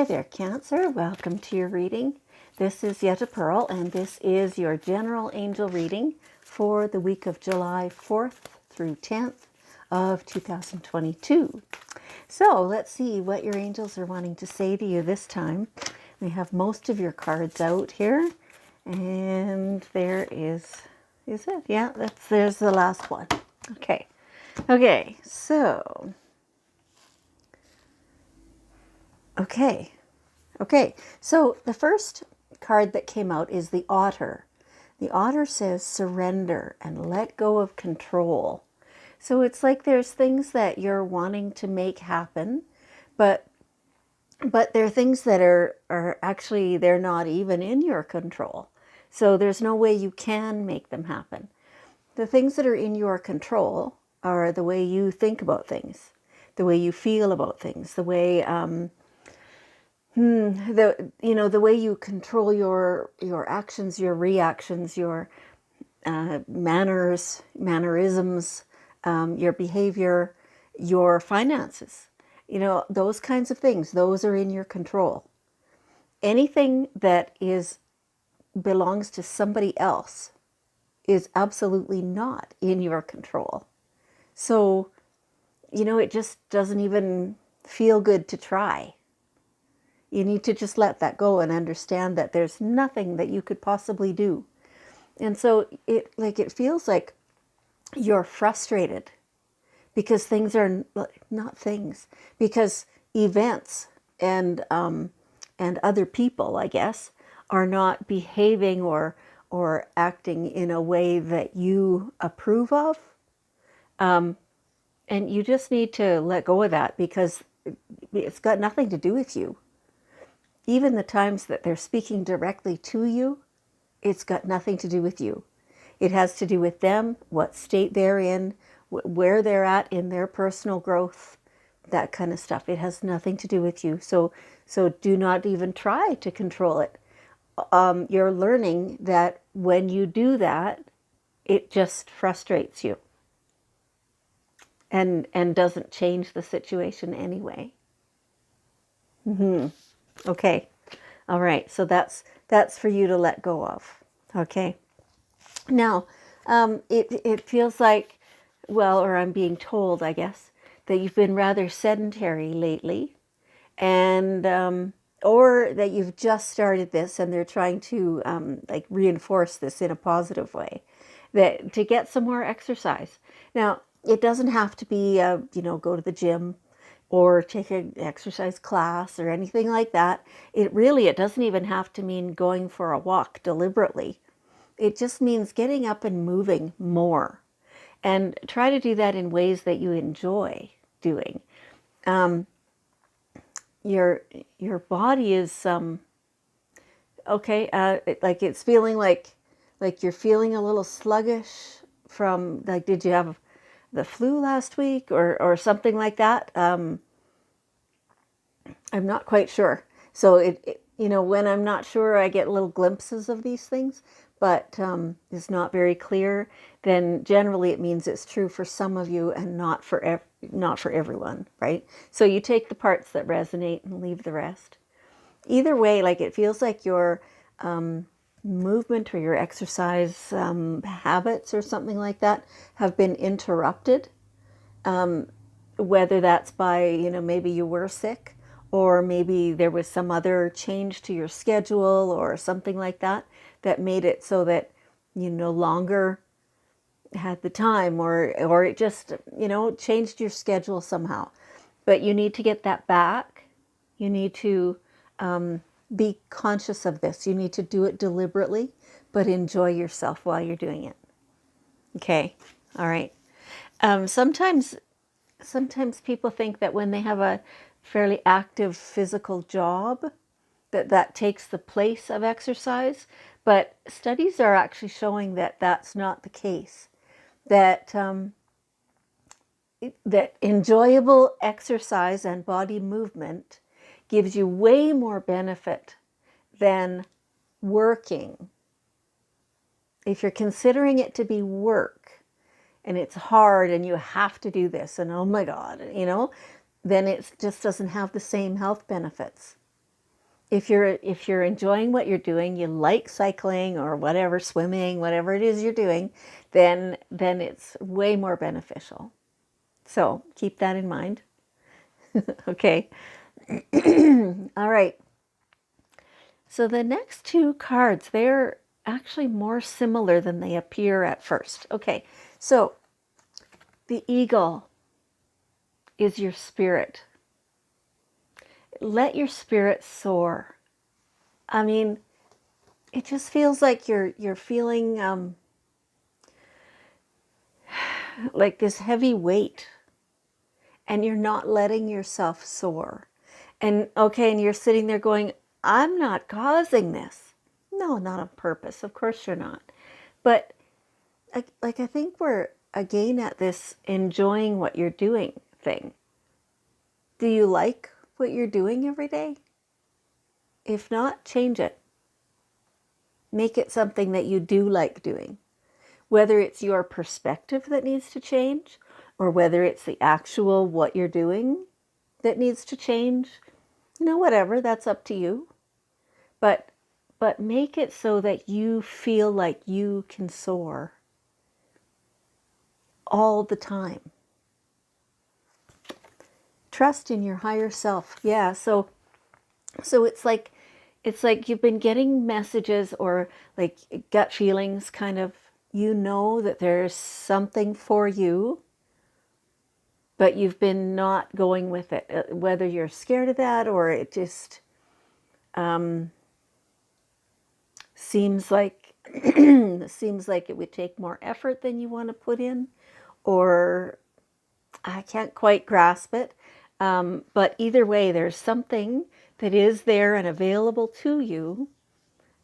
there, Cancer. Welcome to your reading. This is Yetta Pearl, and this is your general angel reading for the week of July 4th through 10th of 2022. So let's see what your angels are wanting to say to you this time. We have most of your cards out here, and there is it? Yeah, there's the last one. Okay, so... Okay, so the first card that came out is the Otter. The Otter says surrender and let go of control. So it's like there's things that you're wanting to make happen, but there are things that are actually, they're not even in your control. So there's no way you can make them happen. The things that are in your control are the way you think about things, the way you feel about things, the way... the way you control your actions, your reactions, your mannerisms, your behavior, your finances, those kinds of things, those are in your control. Anything that belongs to somebody else is absolutely not in your control. So, it just doesn't even feel good to try. You need to just let that go and understand that there's nothing that you could possibly do. And so it feels like you're frustrated because things are not things, because events and other people, I guess, are not behaving or acting in a way that you approve of. And you just need to let go of that because it's got nothing to do with you. Even the times that they're speaking directly to you, it's got nothing to do with you. It has to do with them, what state they're in, where they're at in their personal growth, that kind of stuff. It has nothing to do with you. So do not even try to control it. You're learning that when you do that, it just frustrates you and doesn't change the situation anyway. Okay. All right. So that's for you to let go of. Okay. Now, it feels like, well, or I'm being told, I guess, that you've been rather sedentary lately, and or that you've just started this and they're trying to reinforce this in a positive way, that to get some more exercise. Now, it doesn't have to be go to the gym or take an exercise class or anything like that. It doesn't even have to mean going for a walk deliberately. It just means getting up and moving more. And try to do that in ways that you enjoy doing. Your body is it's feeling like you're feeling a little sluggish from, did you have the flu last week or something like that? I'm not quite sure. So when I'm not sure, I get little glimpses of these things, but it's not very clear. Then generally it means it's true for some of you and not for everyone, right? So you take the parts that resonate and leave the rest. Either way, it feels like your movement or your exercise habits or something like that have been interrupted. Whether that's by, maybe you were sick, or maybe there was some other change to your schedule or something like that made it so that you no longer had the time, or it just, changed your schedule somehow. But you need to get that back. You need to be conscious of this. You need to do it deliberately, but enjoy yourself while you're doing it. Okay. All right. Sometimes people think that when they have a fairly active physical job, that takes the place of exercise. But studies are actually showing that that's not the case. That enjoyable exercise and body movement gives you way more benefit than working. If you're considering it to be work, and it's hard and you have to do this, and oh my God, then it just doesn't have the same health benefits. if you're enjoying what you're doing, you like cycling or whatever, swimming, whatever it is you're doing, then it's way more beneficial. So keep that in mind. Okay. All right. So the next two cards, they're actually more similar than they appear at first. Okay. So the eagle is your spirit. Let your spirit soar. I mean, it just feels like you're feeling like this heavy weight, and you're not letting yourself soar. And okay, and you're sitting there going, I'm not causing this. No, not on purpose. Of course you're not. But like I think we're again at this enjoying what you're doing thing. Do you like what you're doing every day? If not, change it. Make it something that you do like doing. Whether it's your perspective that needs to change, or whether it's the actual what you're doing that needs to change, whatever, that's up to you. But make it so that you feel like you can soar all the time. Trust in your higher self. Yeah, so it's like you've been getting messages or like gut feelings, kind of, that there's something for you, but you've been not going with it, whether you're scared of that or it just seems like seems like it would take more effort than you want to put in, or I can't quite grasp it. But either way, there's something that is there and available to you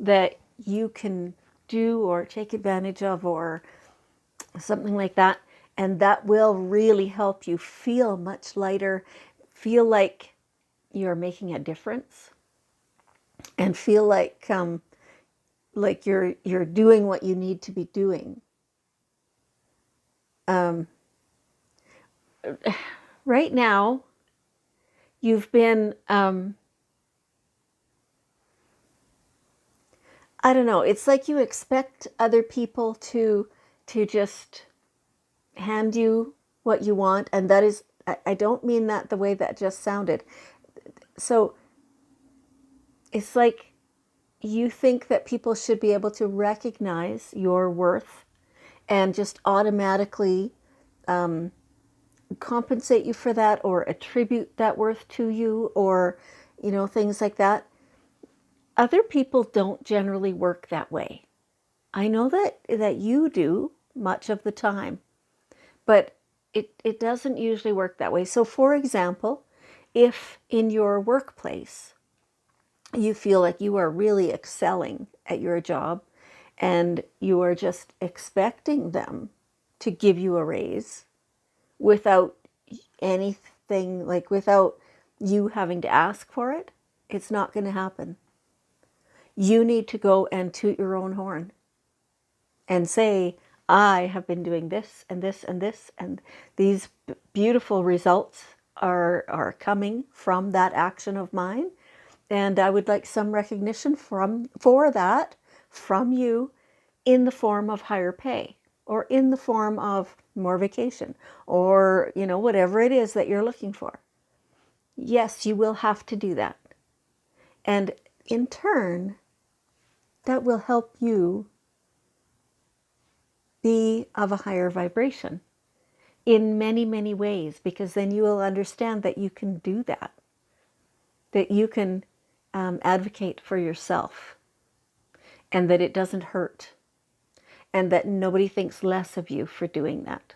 that you can do or take advantage of or something like that. And that will really help you feel much lighter, feel like you're making a difference, and feel like you're doing what you need to be doing. Right now, you've been I don't know. It's like you expect other people to just hand you what you want, and that is, I don't mean that the way that just sounded. So it's like you think that people should be able to recognize your worth and just automatically compensate you for that or attribute that worth to you, or things like that. Other people don't generally work that way. I know that you do much of the time, but it doesn't usually work that way. So for example, if in your workplace you feel like you are really excelling at your job and you are just expecting them to give you a raise without anything, like without you having to ask for it, it's not going to happen. You need to go and toot your own horn and say, I have been doing this and this and this, and these beautiful results are coming from that action of mine, and I would like some recognition for that from you, in the form of higher pay, or in the form of more vacation, or whatever it is that you're looking for. Yes, you will have to do that, and in turn, that will help you be of a higher vibration in many, many ways, because then you will understand that you can do that, that you can advocate for yourself, and that it doesn't hurt, and that nobody thinks less of you for doing that.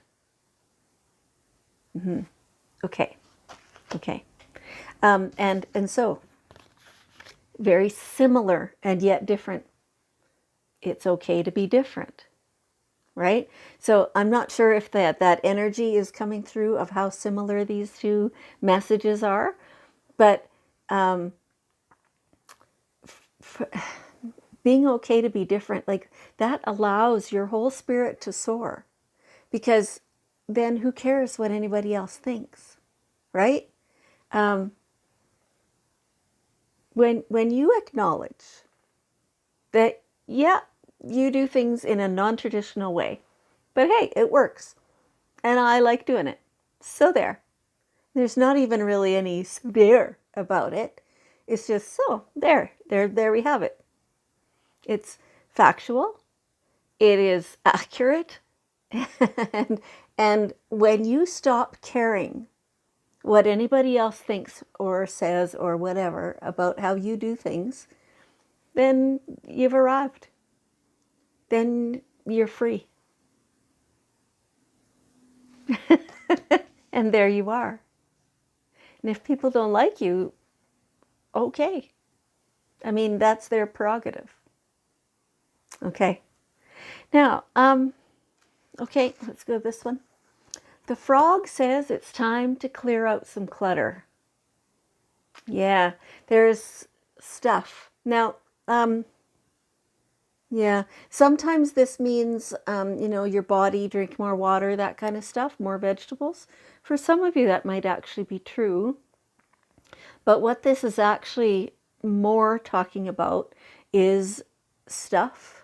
Okay, okay. And so, very similar and yet different. It's okay to be different, right? So I'm not sure if that energy is coming through of how similar these two messages are, but being okay to be different, like that allows your whole spirit to soar, because then who cares what anybody else thinks, right? when you acknowledge that, yeah, you do things in a non-traditional way, but hey, it works. And I like doing it. So there's not even really any there about it. It's just, so there we have it. It's factual. It is accurate. and, and when you stop caring what anybody else thinks or says or whatever about how you do things, then you've arrived. Then you're free. And there you are. And if people don't like you, okay. I mean, that's their prerogative. Okay. Now, okay, let's go this one. The frog says it's time to clear out some clutter. Yeah, there's stuff. Now, yeah, sometimes this means, your body, drink more water, that kind of stuff, more vegetables. For some of you, that might actually be true. But what this is actually more talking about is stuff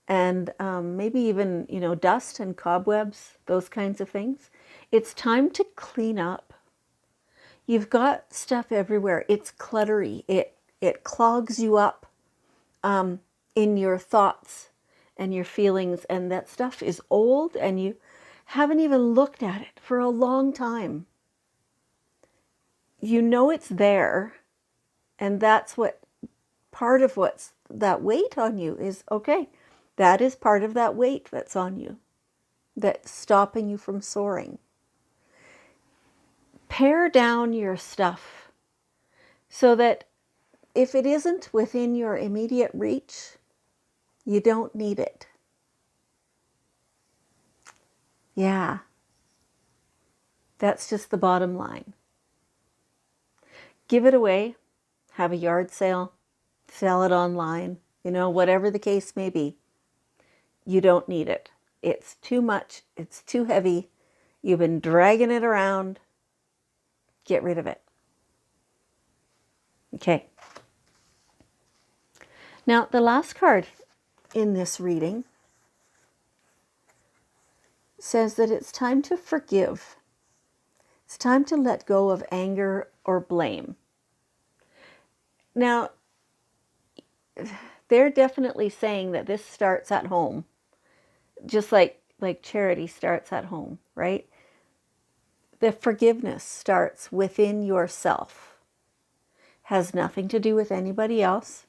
and maybe even, dust and cobwebs, those kinds of things. It's time to clean up. You've got stuff everywhere. It's cluttery. It clogs you up in your thoughts and your feelings, and that stuff is old and you haven't even looked at it for a long time. You know it's there, and that's what part of what's that weight on you is. Okay, that is part of that weight that's on you, that's stopping you from soaring. Pare down your stuff so that if it isn't within your immediate reach, you don't need it. Yeah, that's just the bottom line. Give it away, have a yard sale, sell it online, whatever the case may be. You don't need it. It's too much. It's too heavy. You've been dragging it around. Get rid of it. Okay. Now, the last card in this reading says that it's time to forgive. It's time to let go of anger or blame. Now, they're definitely saying that this starts at home, just like charity starts at home, right? The forgiveness starts within yourself. Has nothing to do with anybody else.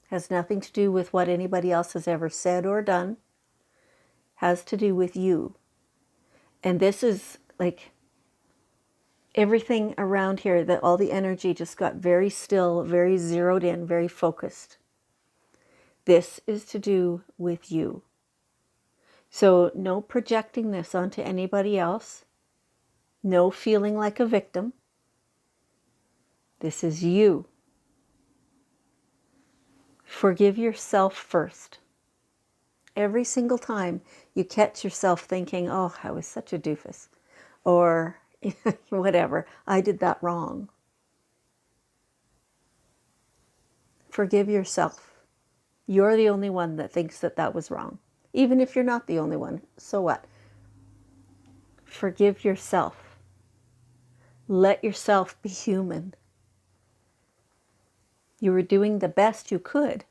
Has nothing to do with what anybody else has ever said or done. Has to do with you. And this is like everything around here, that all the energy just got very still, very zeroed in, very focused. This is to do with you. So no projecting this onto anybody else. No feeling like a victim. This is you. Forgive yourself first. Every single time you catch yourself thinking, oh, I was such a doofus, or whatever, I did that wrong. Forgive yourself. You're the only one that thinks that that was wrong. Even if you're not the only one, so what? Forgive yourself. Let yourself be human. You were doing the best you could.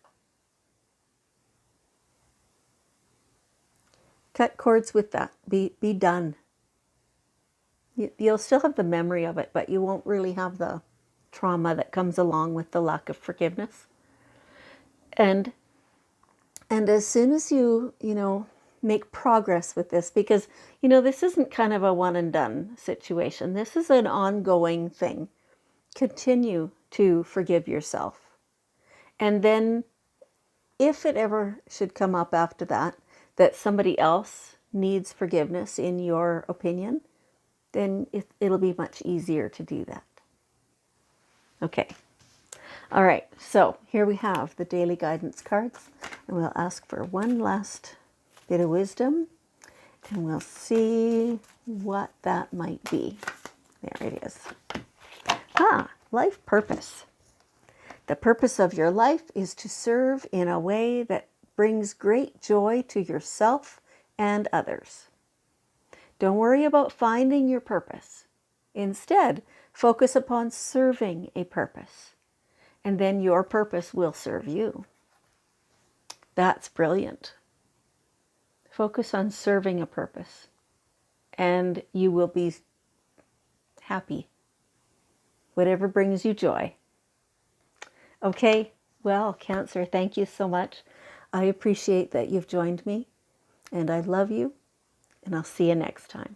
Cut cords with that. Be done. You'll still have the memory of it, but you won't really have the trauma that comes along with the lack of forgiveness. And as soon as you make progress with this, because, this isn't kind of a one and done situation. This is an ongoing thing. Continue to forgive yourself. And then if it ever should come up after that somebody else needs forgiveness in your opinion, then it'll be much easier to do that. Okay. All right. So here we have the daily guidance cards. And we'll ask for one last bit of wisdom. And we'll see what that might be. There it is. Life purpose. The purpose of your life is to serve in a way that brings great joy to yourself and others. Don't worry about finding your purpose. Instead, focus upon serving a purpose, and then your purpose will serve you. That's brilliant. Focus on serving a purpose, and you will be happy. Whatever brings you joy. Okay, well, Cancer, thank you so much. I appreciate that you've joined me, and I love you, and I'll see you next time.